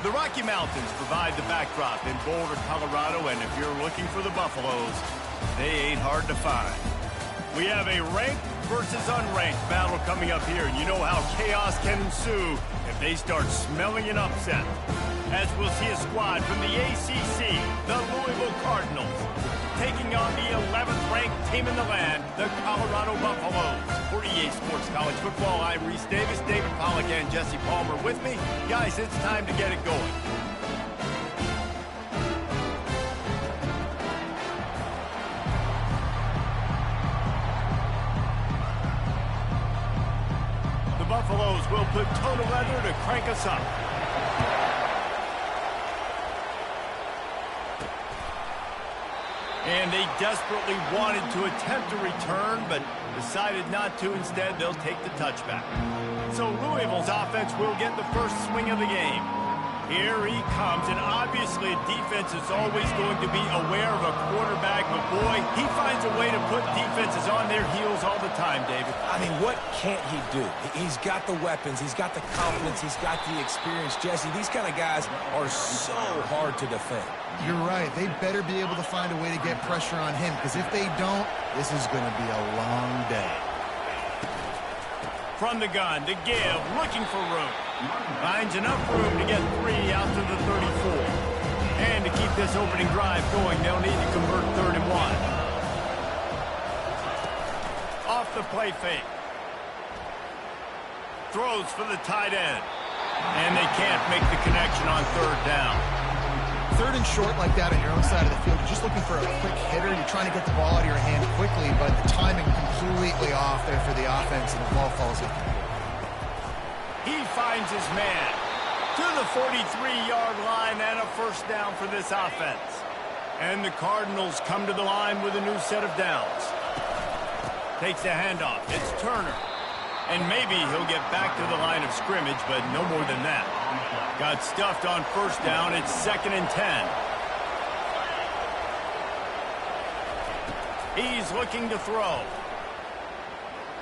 The Rocky Mountains provide the backdrop in Boulder, Colorado, and if you're looking for the Buffaloes, they ain't hard to find. We have a ranked versus unranked battle coming up here, and you know how chaos can ensue if they start smelling an upset. As we'll see a squad from the ACC, the Louisville Cardinals, taking on the 11th ranked team in the land, the Colorado Buffaloes. For EA Sports College Football, I'm Reese Davis, David Pollack, and Jesse Palmer with me. Guys, it's time to get it going. The Buffaloes will put toe to leather to crank us up. And they desperately wanted to attempt a return, but decided not to. Instead, they'll take the touchback. So Louisville's offense will get the first swing of the game. Here he comes, and obviously defense is always going to be aware of a quarterback, but boy, he finds a way to put defenses on their heels all the time, David. I mean, what can't he do? He's got the weapons, he's got the confidence, he's got the experience. Jesse, these kind of guys are so hard to defend. You're right. They better be able to find a way to get pressure on him, because if they don't, this is going to be a long day. From the gun to give, looking for room. Finds enough room to get 3 out to the 34. And to keep this opening drive going, they'll need to convert 3rd and 1. Off the play fake. Throws for the tight end. And they can't make the connection on 3rd down. 3rd and short like that on your own side of the field, you're just looking for a quick hitter. You're trying to get the ball out of your hand quickly, but the timing completely off there for the offense, and the ball falls in. He finds his man to the 43-yard line, and a first down for this offense. And the Cardinals come to the line with a new set of downs. Takes the handoff. It's Turner. And maybe he'll get back to the line of scrimmage, but no more than that. Got stuffed on first down. It's 2nd and 10. He's looking to throw.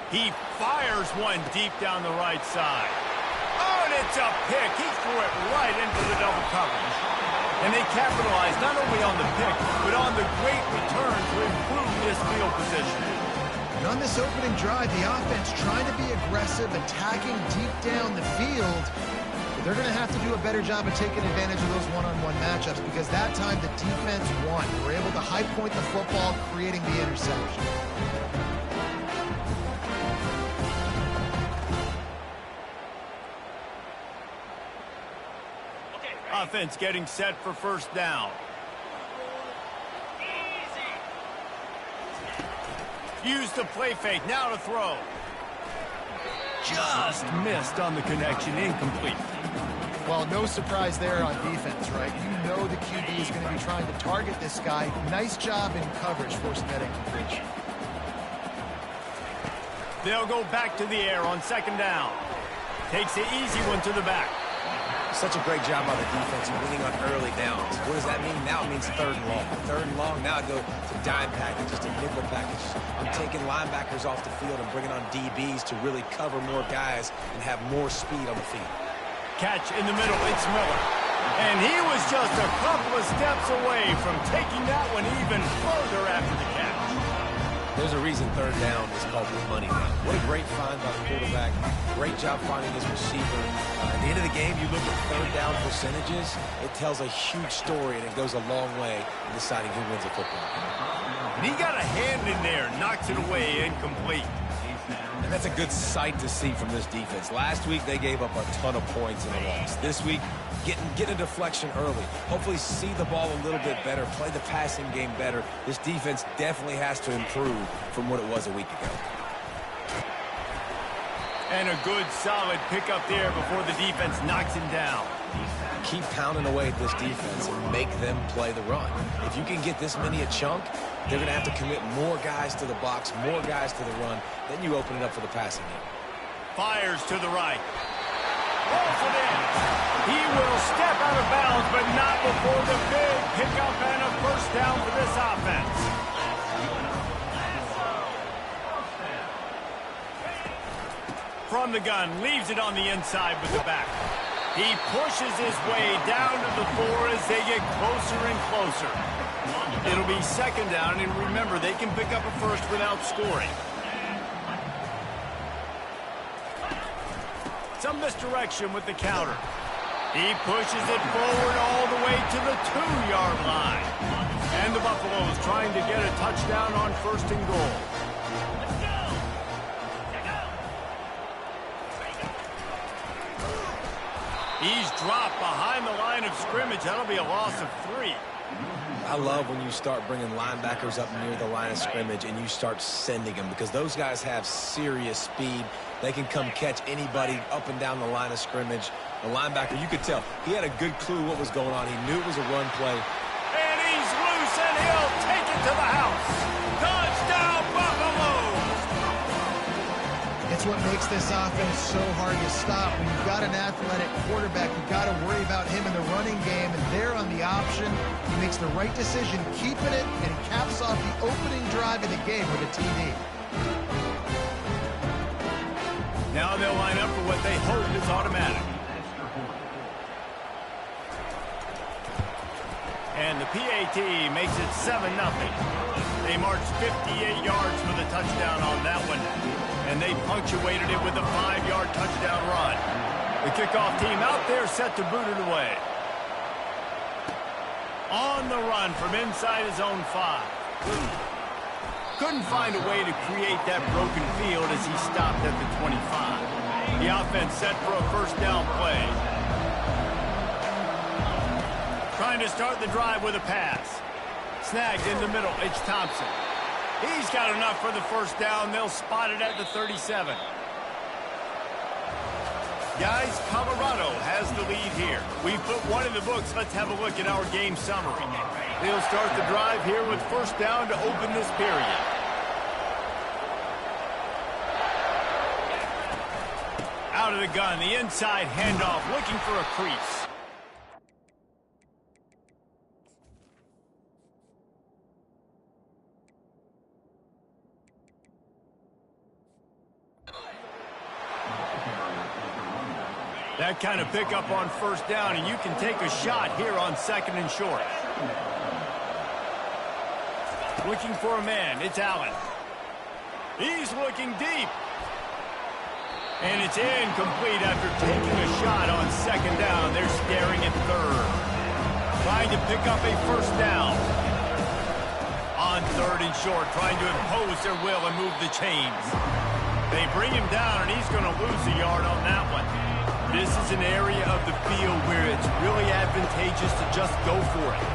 He fires one deep down the right side. Oh, and it's a pick. He threw it right into the double coverage. And they capitalized not only on the pick, but on the great return to improve this field position. And on this opening drive, the offense trying to be aggressive, attacking deep down the field. But they're going to have to do a better job of taking advantage of those one-on-one matchups, because that time the defense won. They were able to high point the football, creating the interception. Offense getting set for first down. Use the play fake, now to throw. Just missed on the connection, incomplete. Well, no surprise there on defense, right? You know the QB is going to be trying to target this guy. Nice job in coverage, forcing that incompletion. They'll go back to the air on 2nd down. Takes the easy one to the back. Such a great job by the defense winning on early downs. What does that mean? Now it means 3rd and long. 3rd and long, now I go to dime packages, to nickel packages. I'm taking linebackers off the field and bringing on DBs to really cover more guys and have more speed on the field. Catch in the middle, it's Miller. And he was just a couple of steps away from taking that one even further after the catch. There's a reason 3rd down is called the money down. What a great find by the quarterback. Great job finding his receiver. At the end of the game, you look at 3rd down percentages. It tells a huge story, and it goes a long way in deciding who wins a football game. And he got a hand in there, knocks it away, incomplete. And that's a good sight to see from this defense. Last week, they gave up a ton of points in a loss. This week, get a deflection early. Hopefully see the ball a little bit better, play the passing game better. This defense definitely has to improve from what it was a week ago. And a good, solid pickup there before the defense knocks him down. Keep pounding away at this defense and make them play the run. If you can get this many a chunk, they're going to have to commit more guys to the box, more guys to the run. Then you open it up for the passing game. Fires to the right. Rolls it in. He will step out of bounds, but not before the big pickup and a first down for this offense. From the gun, leaves it on the inside with the back. He pushes his way down to the 4 as they get closer and closer. It'll be second down, and remember, they can pick up a first without scoring. Some misdirection with the counter. He pushes it forward all the way to the 2-yard line. And the Buffaloes trying to get a touchdown on first and goal. He's dropped behind the line of scrimmage. That'll be a loss of 3. I love when you start bringing linebackers up near the line of scrimmage and you start sending them, because those guys have serious speed. They can come catch anybody up and down the line of scrimmage. The linebacker, you could tell, he had a good clue what was going on. He knew it was a run play. And he's loose, and he'll take it to the house. Touchdown, Buffaloes! It's what makes this offense so hard to stop. When you've got an athletic quarterback, you've got to worry about him in the running game, and there on the option, he makes the right decision, keeping it, and he caps off the opening drive of the game with a TD. Now they'll line up for what they hope is automatic. And the PAT makes it 7-0. They marched 58 yards for the touchdown on that one. And they punctuated it with a 5-yard touchdown run. The kickoff team out there set to boot it away. On the run from inside his own 5. Couldn't find a way to create that broken field as he stopped at the 25. The offense set for a first down play. Trying to start the drive with a pass. Snagged in the middle. It's Thompson. He's got enough for the first down. They'll spot it at the 37. Guys, Colorado has the lead here. We've put one in the books. Let's have a look at our game summary. They'll start the drive here with first down to open this period. Out of the gun, the inside handoff, looking for a crease. That kind of pickup on first down, and you can take a shot here on second and short. Looking for a man. It's Allen. He's looking deep. And it's incomplete after taking a shot on second down. They're staring at third. Trying to pick up a first down. On third and short, trying to impose their will and move the chains. They bring him down, and he's going to lose a yard on that one. This is an area of the field where it's really advantageous to just go for it.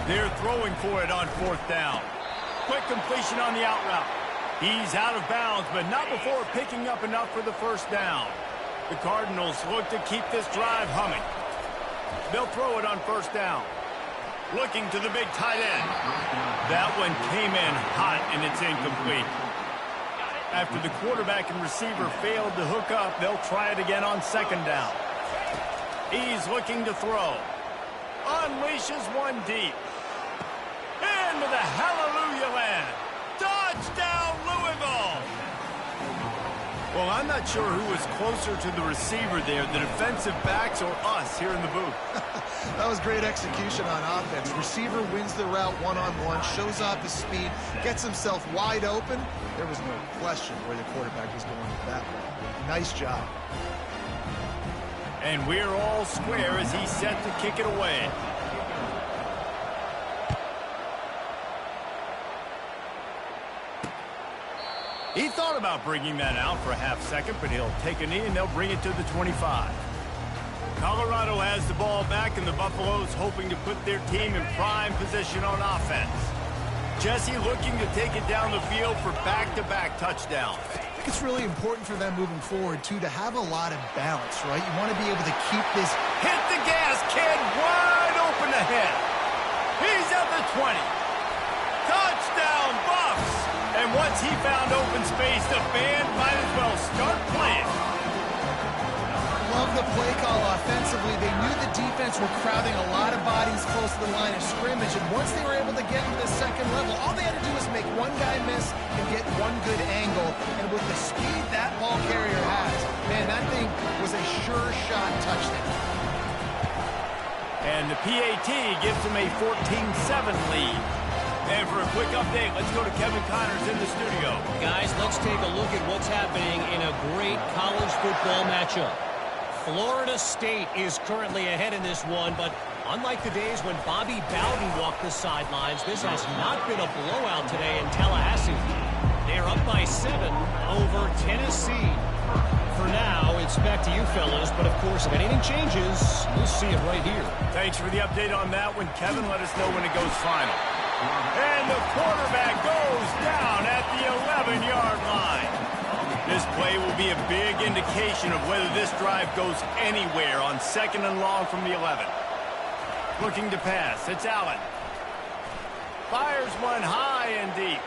They're throwing for it on fourth down. Quick completion on the out route. He's out of bounds, but not before picking up enough for the first down. The Cardinals look to keep this drive humming. They'll throw it on first down. Looking to the big tight end. That one came in hot, and it's incomplete. After the quarterback and receiver failed to hook up, they'll try it again on second down. He's looking to throw. Unleashes one deep. Into the hallelujah land. Touchdown, Louisville! Well, I'm not sure who was closer to the receiver there, the defensive backs or us here in the booth. That was great execution on offense. Receiver wins the route one-on-one, shows off his speed, gets himself wide open. There was no question where the quarterback was going with that one. Nice job. And we're all square as he's set to kick it away. He thought about bringing that out for a half second, but he'll take a knee and they'll bring it to the 25. Colorado has the ball back, and the Buffaloes hoping to put their team in prime position on offense. Jesse looking to take it down the field for back-to-back touchdowns. I think it's really important for them moving forward, too, to have a lot of balance, right? You want to be able to keep this. Hit the gas, kid. Wide open ahead. He's at the 20. Touchdown, Buffs. And once he found open space, the band might as well start playing. Love the play call offensively. They knew the defense were crowding a lot of bodies close to the line of scrimmage, and once they were able to get into the second level, all they had to do was make one guy miss and get one good angle. And with the speed that ball carrier has, man, that thing was a sure shot touchdown. And the PAT gives them a 14-7 lead. And for a quick update, let's go to Kevin Connors in the studio. Guys, let's take a look at what's happening in a great college football matchup. Florida State is currently ahead in this one, but unlike the days when Bobby Bowden walked the sidelines, this has not been a blowout today in Tallahassee. They're up by 7 over Tennessee. For now, it's back to you fellas, but of course, if anything changes, we'll see it right here. Thanks for the update on that one, Kevin. Let us know when it goes final. And the quarterback goes down at the 11-yard line. This play will be a big indication of whether this drive goes anywhere on 2nd and long from the 11. Looking to pass. It's Allen. Fires one high and deep.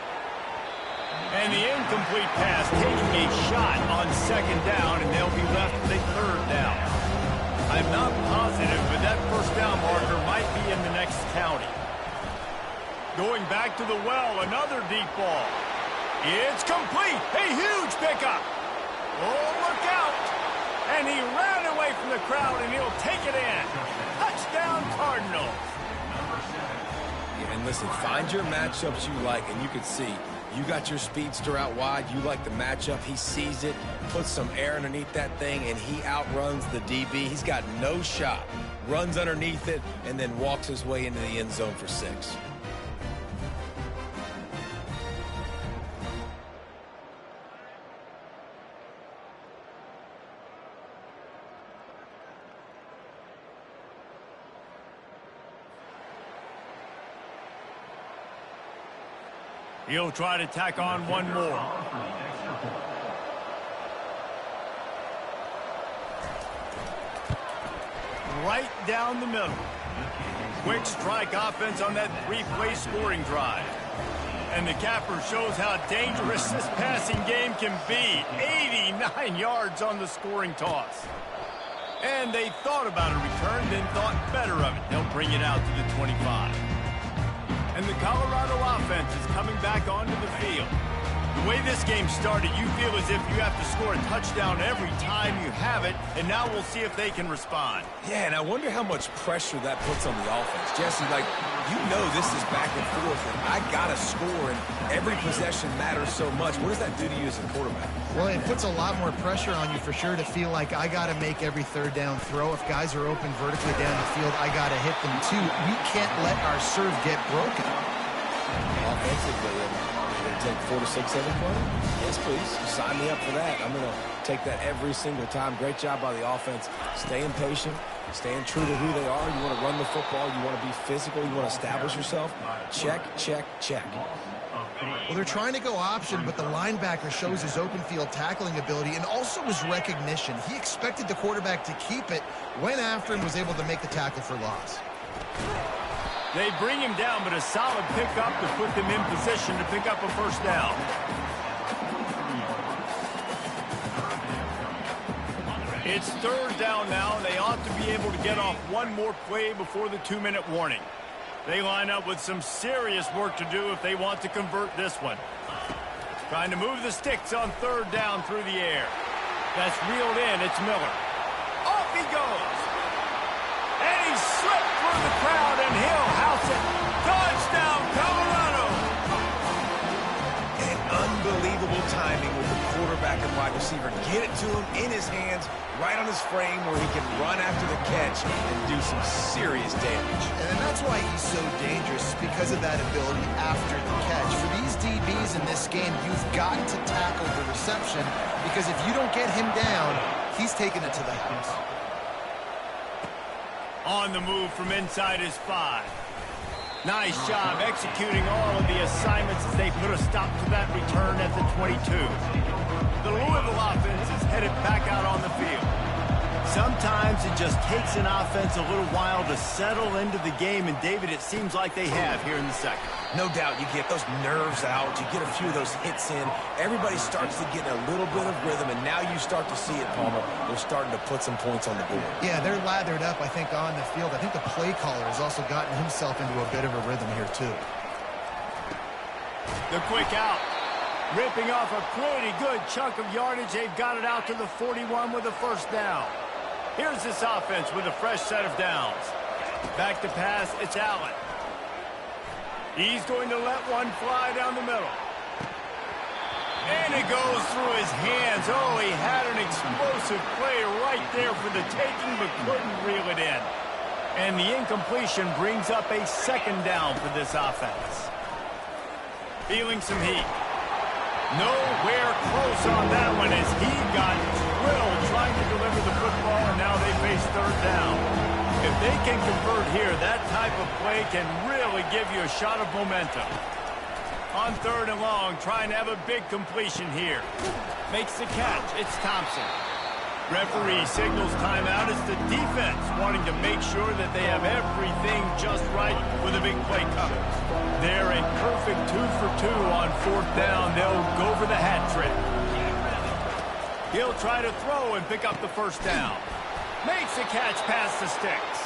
And the incomplete pass taking a shot on 2nd down, and they'll be left with a 3rd down. I'm not positive, but that 1st down marker might be in the next county. Going back to the well, another deep ball. It's complete. A huge pickup. Oh, look out. And he ran away from the crowd, and he'll take it in. Touchdown, Cardinals. Yeah, and listen, find your matchups you like, and you can see you got your speedster out wide. You like the matchup. He sees it, puts some air underneath that thing, and he outruns the DB. He's got no shot. Runs underneath it, and then walks his way into the end zone for 6. He'll try to tack on one more. Right down the middle. Quick strike offense on that 3-play scoring drive. And the capper shows how dangerous this passing game can be. 89 yards on the scoring toss. And they thought about a return, then thought better of it. They'll bring it out to the 25. And the Colorado offense is coming back onto the field. The way this game started, you feel as if you have to score a touchdown every time you have it, and now we'll see if they can respond. Yeah, and I wonder how much pressure that puts on the offense. Jesse, like, you know this is back and forth, and I got to score, and every possession matters so much. What does that do to you as a quarterback? Well, it puts a lot more pressure on you for sure to feel like I got to make every 3rd down throw. If guys are open vertically down the field, I got to hit them too. We can't let our serve get broken. Offensively, take 4 to 6 every play? Yes, please. Sign me up for that. I'm going to take that every single time. Great job by the offense. Staying patient, staying true to who they are. You want to run the football. You want to be physical. You want to establish yourself. Check, check, check. Well, they're trying to go option, but the linebacker shows his open field tackling ability and also his recognition. He expected the quarterback to keep it, went after him, was able to make the tackle for loss. They bring him down, but a solid pickup to put them in position to pick up a 1st down. It's 3rd down now, and they ought to be able to get off one more play before the 2-minute warning. They line up with some serious work to do if they want to convert this one. Trying to move the sticks on 3rd down through the air. That's reeled in. It's Miller. Off he goes. And he slipped through the crowd, and he'll house it. Touchdown, Colorado! And unbelievable timing with the quarterback and wide receiver. Get it to him in his hands, right on his frame, where he can run after the catch and do some serious damage. And that's why he's so dangerous, because of that ability after the catch. For these DBs in this game, you've got to tackle the reception, because if you don't get him down, he's taking it to the house. On the move from inside his 5. Nice job executing all of the assignments as they put a stop to that return at the 22. The Louisville offense is headed back out on the field. Sometimes it just takes an offense a little while to settle into the game, and David, it seems like they have here in the second. No doubt, you get those nerves out, you get a few of those hits in, everybody starts to get a little bit of rhythm, and now you start to see it, Palmer. They're starting to put some points on the board. Yeah, they're lathered up, I think, on the field. I think the play caller has also gotten himself into a bit of a rhythm here, too. The quick out. Ripping off a pretty good chunk of yardage. They've got it out to the 41 with a first down. Here's this offense with a fresh set of downs. Back to pass, it's Allen. He's going to let one fly down the middle. And it goes through his hands. Oh, he had an explosive play right there for the taking, but couldn't reel it in. And the incompletion brings up a second down for this offense. Feeling some heat. Nowhere close on that one as he got drilled trying to deliver the football, and now they face third down. If they can convert here, that type of play can really give you a shot of momentum. On third and long, trying to have a big completion here. Makes the catch. It's Thompson. Referee signals timeout. It's the defense wanting to make sure that they have everything just right with a big play coming. They're a perfect 2 for 2 on fourth down. They'll go for the hat trick. He'll try to throw and pick up the first down. Makes the catch past the sticks.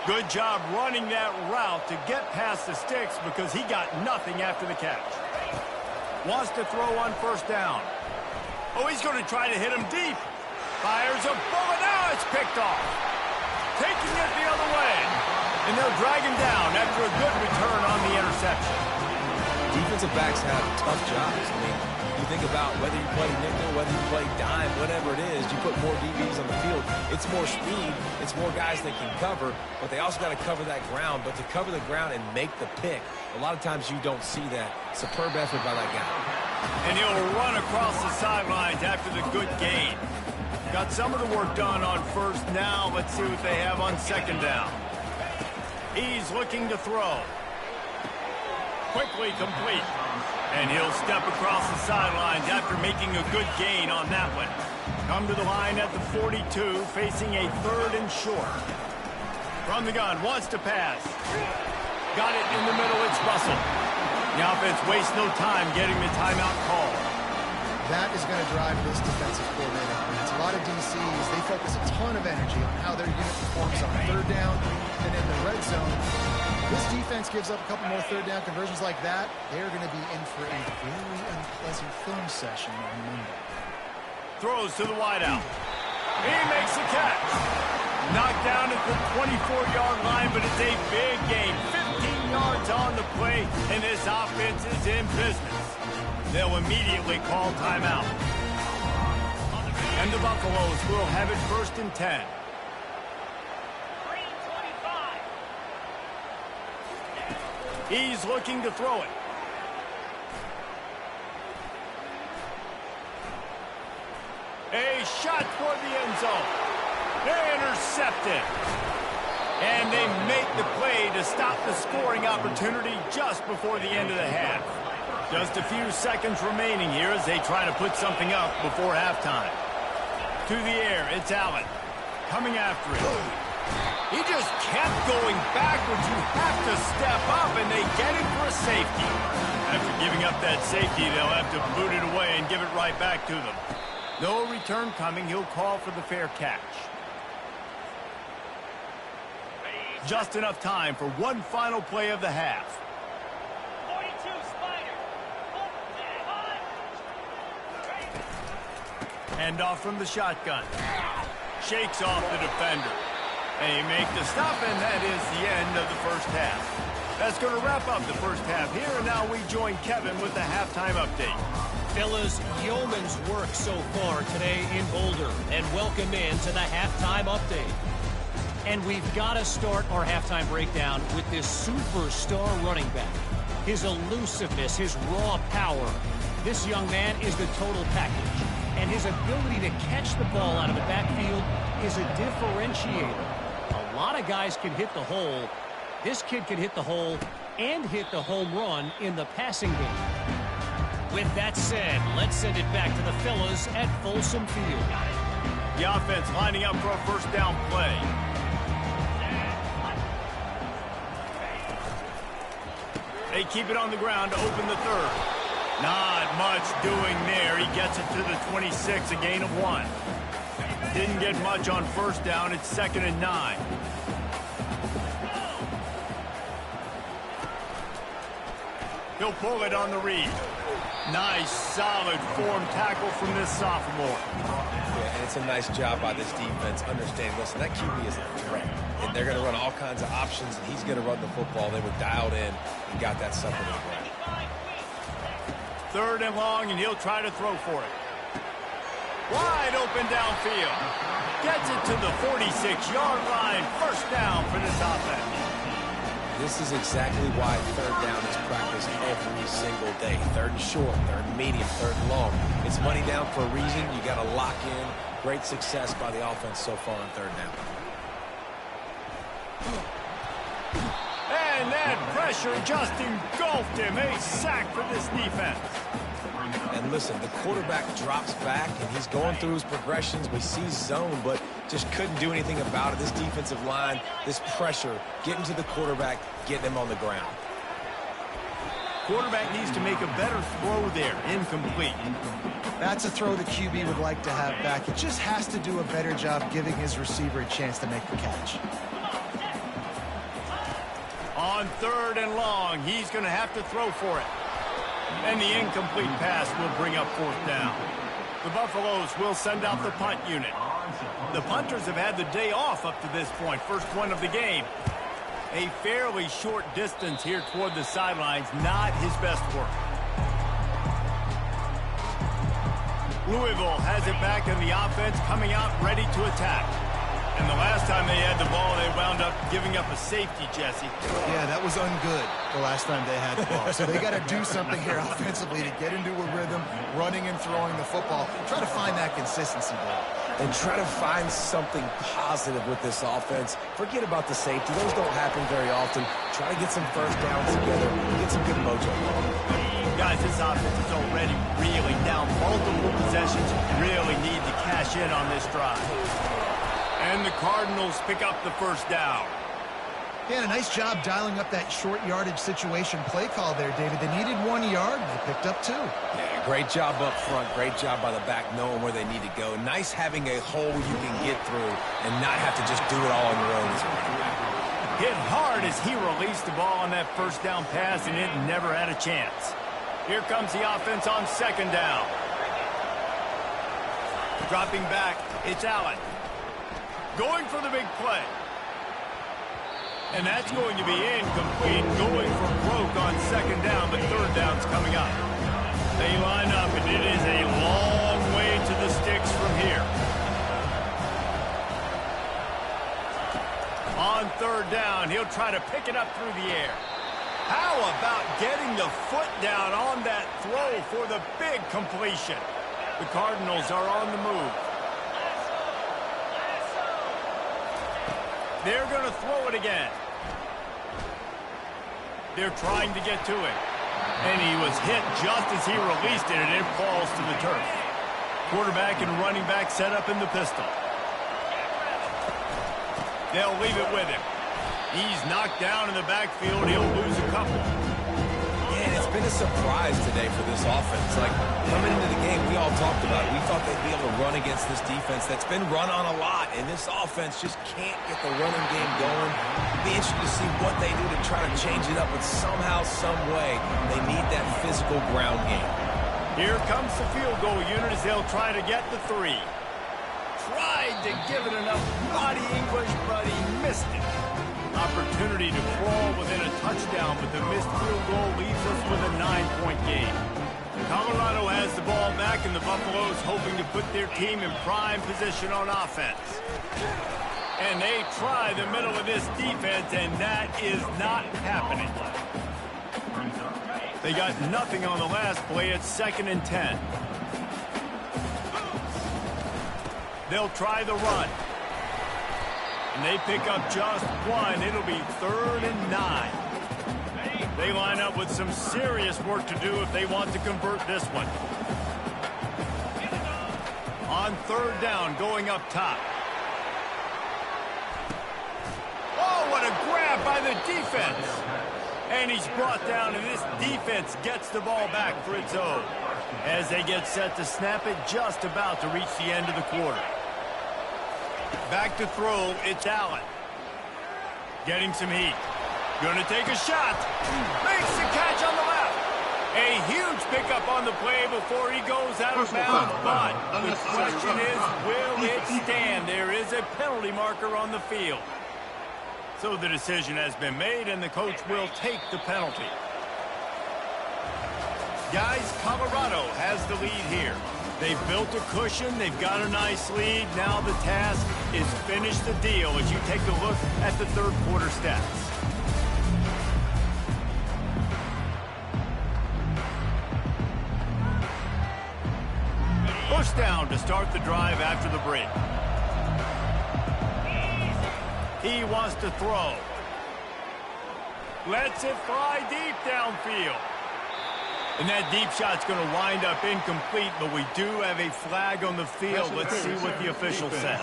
Good job running that route to get past the sticks because he got nothing after the catch. Wants to throw on first down. Oh, he's going to try to hit him deep. Fires a bullet. Now it's picked off. Taking it the other way. And they'll drag him down after a good return on the interception. Defensive backs have tough jobs. I mean, you think about whether you play nickel, whether you play dime, whatever it is, you put more DBs on the field. It's more speed. It's more guys that can cover, but they also got to cover that ground. But to cover the ground and make the pick, a lot of times you don't see that. Superb effort by that guy. And he'll run across the sidelines after the good gain. Got some of the work done on first. Now let's see what they have on second down. He's looking to throw. Quickly complete. And he'll step across the sidelines after making a good gain on that one. Come to the line at the 42, facing a third and short. From the gun, wants to pass. Got it in the middle, it's Russell. The offense wastes no time getting the timeout call. That is going to drive this defensive coordinator. It's a lot of DCs. They focus a ton of energy on how their unit performs on third down and in the red zone. This defense gives up a couple more third down conversions like that. They're going to be in for a very unpleasant film session on Monday. Throws to the wideout. He makes the catch. Knocked down at the 24-yard line, but it's a big gain. 15 yards on the play, and this offense is in business. They'll immediately call timeout. And the Buffaloes will have it first and 10. He's looking to throw it. A shot toward the end zone. They intercept it. And they make the play to stop the scoring opportunity just before the end of the half. Just a few seconds remaining here as they try to put something up before halftime. To the air, it's Allen. Coming after it. He just kept going backwards. You have to step up, and they get it for a safety. After giving up that safety, they'll have to boot it away and give it right back to them. No return coming. He'll call for the fair catch. Just enough time for one final play of the half. 42 Spider. Hand off from the shotgun. Shakes off the defender. They make the stop, and that is the end of the first half. That's going to wrap up the first half here, and now we join Kevin with the halftime update. Fellas, yeoman's work so far today in Boulder, and welcome in to the halftime update. And we've got to start our halftime breakdown with this superstar running back. His elusiveness, his raw power. This young man is the total package. And his ability to catch the ball out of the backfield is a differentiator. A lot of guys can hit the hole. This kid can hit the hole and hit the home run in the passing game. With that said, let's send it back to the fellas at Folsom Field. The offense lining up for a first down play. They keep it on the ground to open the third. Not much doing there. He gets it to the 26, a gain of 1. Didn't get much on first down. It's 2nd and 9. He'll pull it on the read. Nice, solid form tackle from this sophomore. Yeah, and it's a nice job by this defense understanding, listen, that QB is a threat. And they're going to run all kinds of options, and he's going to run the football. They were dialed in and got that something to the ground. 3rd and long, and he'll try to throw for it. Wide open downfield. Gets it to the 46-yard line. First down for this offense. This is exactly why 3rd down is practiced every single day. 3rd and short, 3rd and medium, 3rd and long. It's money down for a reason. You got to lock in. Great success by the offense so far on 3rd down. And that pressure just engulfed him. A sack for this defense. And listen, the quarterback drops back, and he's going through his progressions. We see zone, but just couldn't do anything about it. This defensive line, this pressure, getting to the quarterback, getting him on the ground. Quarterback needs to make a better throw there. Incomplete. That's a throw the QB would like to have back. He just has to do a better job giving his receiver a chance to make the catch. On 3rd and long, he's going to have to throw for it. And the incomplete pass will bring up 4th down. The Buffaloes will send out the punt unit. The punters have had the day off up to this point. First one of the game. A fairly short distance here toward the sidelines. Not his best work. Louisville has it back in the offense, coming out ready to attack. And the last time they had the ball, they wound up giving up a safety, Jesse. Yeah, that was ungood the last time they had the ball. So they got to do something here offensively to get into a rhythm, running and throwing the football. Try to find that consistency ball. And try to find something positive with this offense. Forget about the safety. Those don't happen very often. Try to get some first downs together. Get some good mojo. Guys, this offense is already reeling down multiple possessions. Really need to cash in on this drive. And the Cardinals pick up the first down. Yeah, a nice job dialing up that short yardage situation play call there, David. They needed 1 yard, and they picked up 2. Yeah, great job up front. Great job by the back knowing where they need to go. Nice having a hole you can get through and not have to just do it all on your own as a running back. Hit hard as he released the ball on that first down pass, and it never had a chance. Here comes the offense on 2nd down. Dropping back, it's Allen. Going for the big play. And that's going to be incomplete. Going for broke on 2nd down, but 3rd down's coming up. They line up, and it is a long way to the sticks from here. On 3rd down, he'll try to pick it up through the air. How about getting the foot down on that throw for the big completion? The Cardinals are on the move. They're going to throw it again. They're trying to get to it. And he was hit just as he released it, and it falls to the turf. Quarterback and running back set up in the pistol. They'll leave it with him. He's knocked down in the backfield. He'll lose a couple. Yeah, and it's been a surprise today for this offense. Like, coming into the game, we all talked about it. We thought they'd be able to run against this defense that's been run on a lot, and this offense just can't get the running game going. It'd be interesting to see what they do to try to change it up, but somehow, some way, they need that physical ground game. Here comes the field goal unit as they'll try to get the 3. Tried to give it enough body English, but he missed it. Opportunity to crawl within a touchdown, but the missed field goal leaves us with a 9-point game. Colorado has the ball back, and the Buffaloes hoping to put their team in prime position on offense. And they try the middle of this defense, and that is not happening. They got nothing on the last play. It's 2nd and 10. They'll try the run. And they pick up just 1. It'll be 3rd and 9. They line up with some serious work to do if they want to convert this one. On third down, going up top. Oh, what a grab by the defense. And he's brought down, and this defense gets the ball back for its own. As they get set to snap it, just about to reach the end of the quarter. Back to throw, it's Allen. Getting some heat. Gonna take a shot. Makes the catch on the left. A huge pickup on the play before he goes out of bounds. But the question is, will it stand? There is a penalty marker on the field. So the decision has been made, and the coach will take the penalty. Guys, Colorado has the lead here. They've built a cushion. They've got a nice lead. Now the task is finish the deal as you take a look at the third quarter stats. First down to start the drive after the break. He wants to throw. Lets it fly deep downfield. And that deep shot's going to wind up incomplete, but we do have a flag on the field. Let's see what the official says.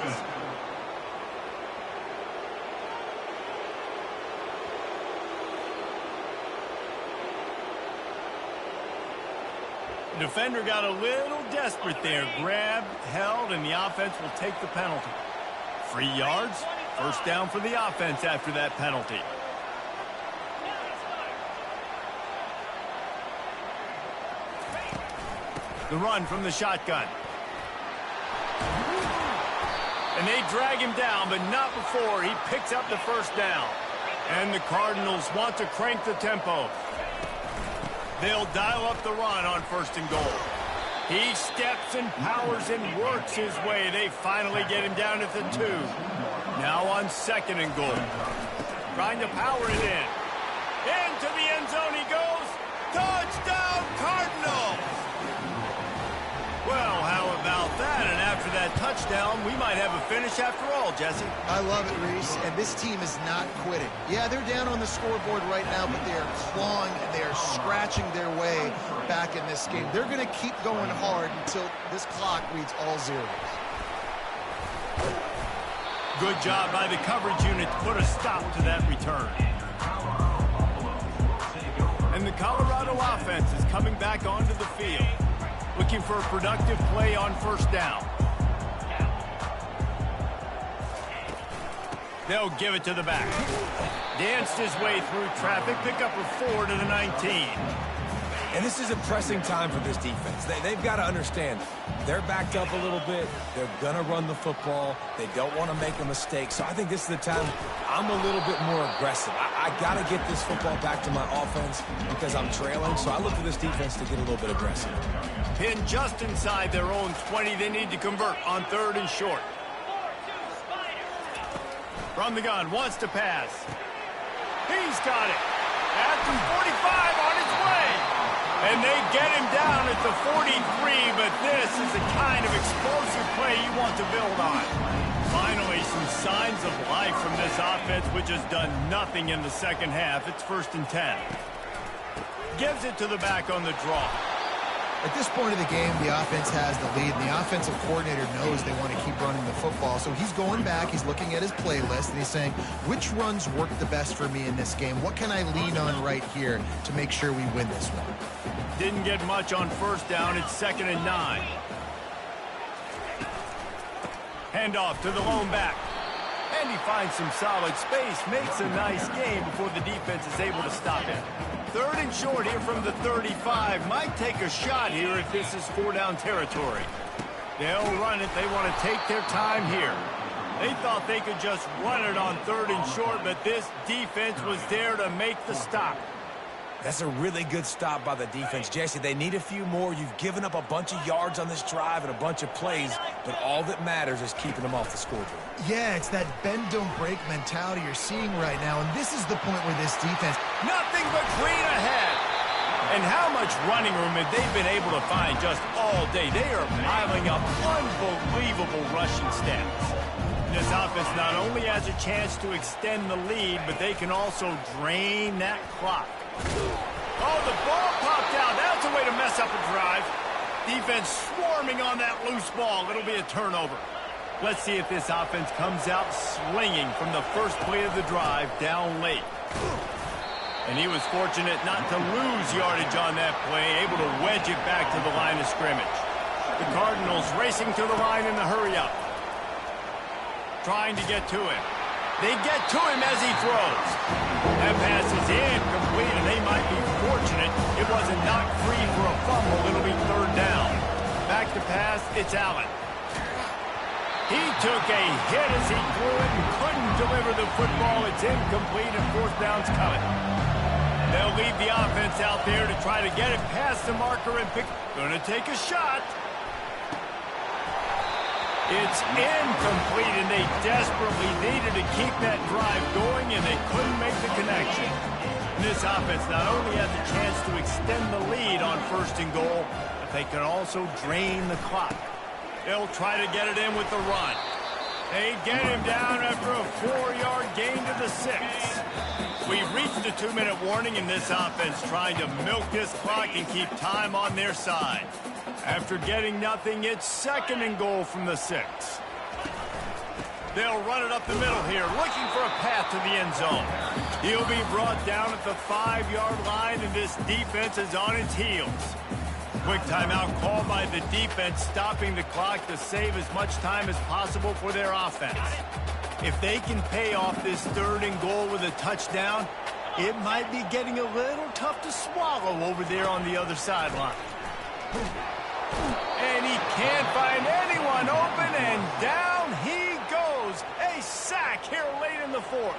The defender got a little desperate there. Grabbed, held, and the offense will take the penalty. 3 yards, first down for the offense after that penalty. The run from the shotgun. And they drag him down, but not before he picks up the first down. And the Cardinals want to crank the tempo. They'll dial up the run on first and goal. He steps and powers and works his way. They finally get him down at the 2. Now on second and goal. Trying to power it in. Into the end zone he goes. Touchdown, Cardinals! Well, how about that? And after that touchdown, we might have a finish after all, Jesse. I love it, Reese, and this team is not quitting. Yeah, they're down on the scoreboard right now, but they are clawing and they are scratching their way back in this game. They're going to keep going hard until this clock reads all zeros. Good job by the coverage unit to put a stop to that return. And the Colorado offense is coming back onto the field, looking for a productive play on first down. They'll give it to the back. Danced his way through traffic, pick up a 4 to the 19. And this is a pressing time for this defense. They've got to understand, they're backed up a little bit. They're going to run the football. They don't want to make a mistake. So I think this is the time I'm a little bit more aggressive. I got to get this football back to my offense because I'm trailing. So I look for this defense to get a little bit aggressive. Pinned just inside their own 20. They need to convert on third and short. From the gun, wants to pass. He's got it. At the 45 on his way. And they get him down at the 43, but this is the kind of explosive play you want to build on. Finally, some signs of life from this offense, which has done nothing in the second half. It's first and 10. Gives it to the back on the draw. At this point of the game, the offense has the lead, and the offensive coordinator knows they want to keep running the football. So he's going back, he's looking at his playlist, and he's saying, which runs work the best for me in this game? What can I lean on right here to make sure we win this one? Didn't get much on first down. It's second and 9. Handoff to the lone back. And he finds some solid space, makes a nice gain before the defense is able to stop him. Third and short here from the 35. Might take a shot here if this is 4-down territory. They'll run it. They want to take their time here. They thought they could just run it on third and short, but this defense was there to make the stop. That's a really good stop by the defense. Jesse, they need a few more. You've given up a bunch of yards on this drive and a bunch of plays, but all that matters is keeping them off the scoreboard. Yeah, it's that bend-don't-break mentality you're seeing right now, and this is the point where this defense... Nothing but green ahead. And how much running room have they been able to find just all day? They are piling up unbelievable rushing stats. This offense not only has a chance to extend the lead, but they can also drain that clock. Oh, the ball popped out. That's a way to mess up a drive. Defense swarms swarming on that loose ball. It'll be a turnover. Let's see if this offense comes out slinging from the first play of the drive down late. And he was fortunate not to lose yardage on that play, able to wedge it back to the line of scrimmage. The Cardinals racing to the line in the hurry-up. Trying to get to him. They get to him as he throws. That pass is incomplete, and they might be fortunate it wasn't knocked free for a fumble. It'll be third down. Back to pass, it's Allen. He took a hit as he threw it and couldn't deliver the football. It's incomplete, and fourth down's coming. They'll leave the offense out there to try to get it past the marker and pick. Gonna take a shot. It's incomplete, and they desperately needed to keep that drive going, and they couldn't make the connection. And this offense not only had the chance to extend the lead on first and goal, but they can also drain the clock. They'll try to get it in with the run. They get him down after a 4-yard gain to the 6. We've reached the 2-minute warning, and this offense trying to milk this clock and keep time on their side. After getting nothing, it's second and goal from the 6. They'll run it up the middle here, looking for a path to the end zone. He'll be brought down at the 5-yard line, and this defense is on its heels. Quick timeout called by the defense, stopping the clock to save as much time as possible for their offense. If they can pay off this third and goal with a touchdown, it might be getting a little tough to swallow over there on the other sideline. And he can't find anyone open, and down he goes. A sack here late in the fourth.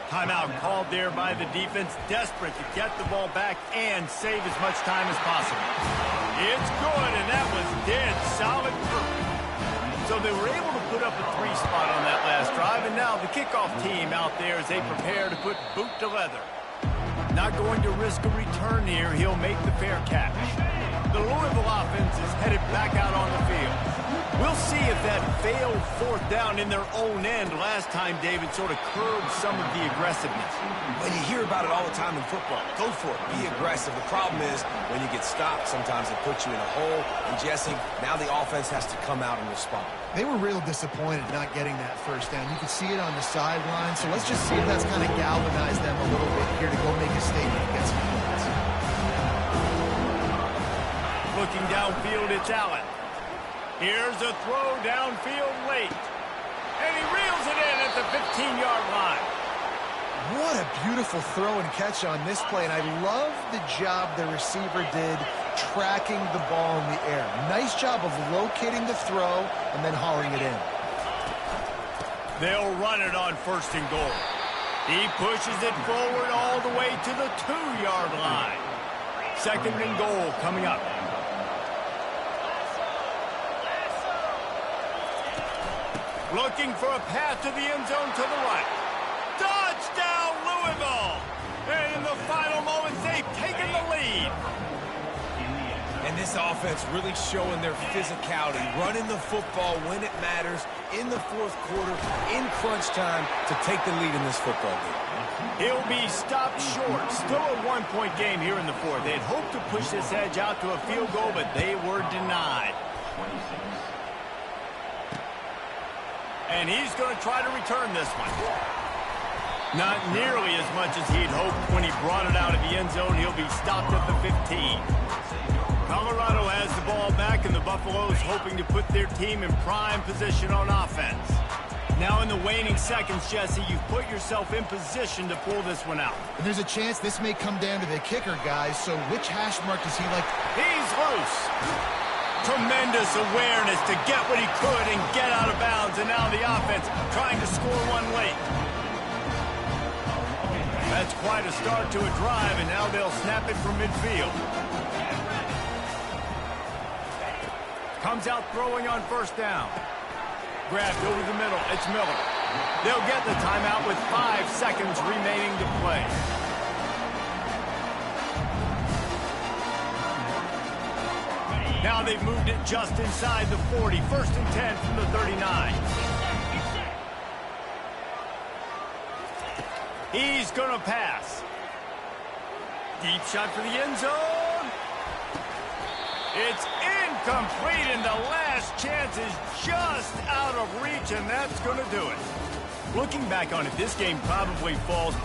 Timeout called there by the defense, desperate to get the ball back and save as much time as possible. It's good, and that was dead solid perfect. So they were able to put up a 3 spot on that last drive, and now the kickoff team out there as they prepare to put boot to leather. Not going to risk a return here. He'll make the fair catch. The Louisville offense is headed back out on the field. We'll see if that failed fourth down in their own end last time, David, sort of curbed some of the aggressiveness. Well, you hear about it all the time in football. Go for it. Be aggressive. The problem is when you get stopped, sometimes it puts you in a hole. And, Jesse, now the offense has to come out and respond. They were real disappointed not getting that first down. You could see it on the sideline. So let's just see if that's kind of galvanized them a little bit here to go make a statement and get some points. Looking downfield, it's Allen. Here's a throw downfield late. And he reels it in at the 15-yard line. What a beautiful throw and catch on this play. And I love the job the receiver did tracking the ball in the air. Nice job of locating the throw and then hauling it in. They'll run it on first and goal. He pushes it forward all the way to the 2-yard line. Second and goal coming up. Looking for a path to the end zone to the right. Touchdown, Louisville! And in the final moments, they've taken the lead. And this offense really showing their physicality, running the football when it matters, in the fourth quarter, in crunch time, to take the lead in this football game. He'll be stopped short. Still a 1-point game here in the fourth. They'd hoped to push this edge out to a field goal, but they were denied. And he's going to try to return this one. Not nearly as much as he'd hoped when he brought it out of the end zone. He'll be stopped at the 15. Colorado has the ball back, and the Buffaloes hoping to put their team in prime position on offense. Now in the waning seconds, Jesse, you've put yourself in position to pull this one out. And there's a chance this may come down to the kicker, guys. So which hash mark does he like? He's loose. Tremendous awareness to get what he could and get out of bounds. And now the offense trying to score one late. That's quite a start to a drive, and now they'll snap it from midfield. Comes out throwing on first down. Grabbed over the middle. It's Miller. They'll get the timeout with 5 seconds remaining to play. Now they've moved it just inside the 40. First and 10 from the 39. He's going to pass. Deep shot for the end zone. It's complete, and the last chance is just out of reach, and that's going to do it. Looking back on it, this game probably falls